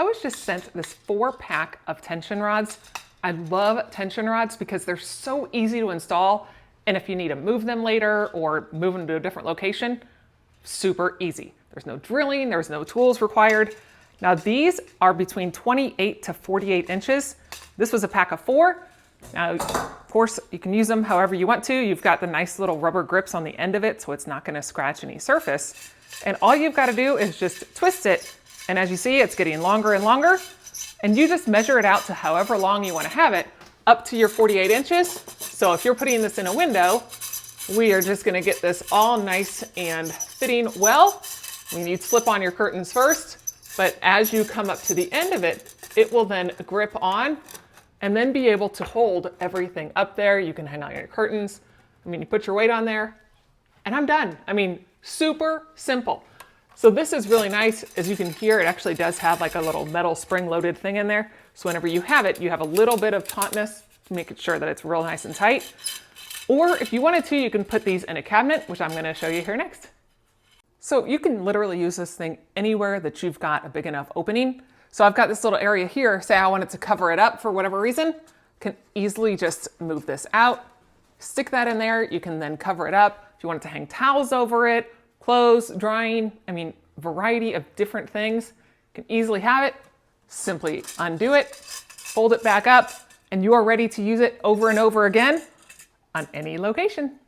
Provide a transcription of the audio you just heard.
I was just sent this 4-pack of tension rods. I love tension rods because they're so easy to install. And if you need to move them later or move them to a different location, super easy. There's no drilling, there's no tools required. Now these are between 28 to 48 inches. This was a pack of 4. Now, of course, you can use them however you want to. You've got the nice little rubber grips on the end of it, so it's not gonna scratch any surface. And all you've gotta do is just twist it. And as you see, it's getting longer and longer. And you just measure it out to however long you wanna have it, up to your 48 inches. So if you're putting this in a window, we are just gonna get this all nice and fitting well. You'd slip on your curtains first, but as you come up to the end of it, it will then grip on and then be able to hold everything up there. You can hang out your curtains. You put your weight on there and I'm done. Super simple. So this is really nice. As you can hear, it actually does have like a little metal spring-loaded thing in there. So whenever you have it, you have a little bit of tautness to make sure that it's real nice and tight. Or if you wanted to, you can put these in a cabinet, which I'm gonna show you here next. So you can literally use this thing anywhere that you've got a big enough opening. So I've got this little area here, say I wanted to cover it up for whatever reason, can easily just move this out, stick that in there. You can then cover it up. If you wanted to hang towels over it, clothes, drying, variety of different things. You can easily have it, simply undo it, fold it back up, and you are ready to use it over and over again on any location.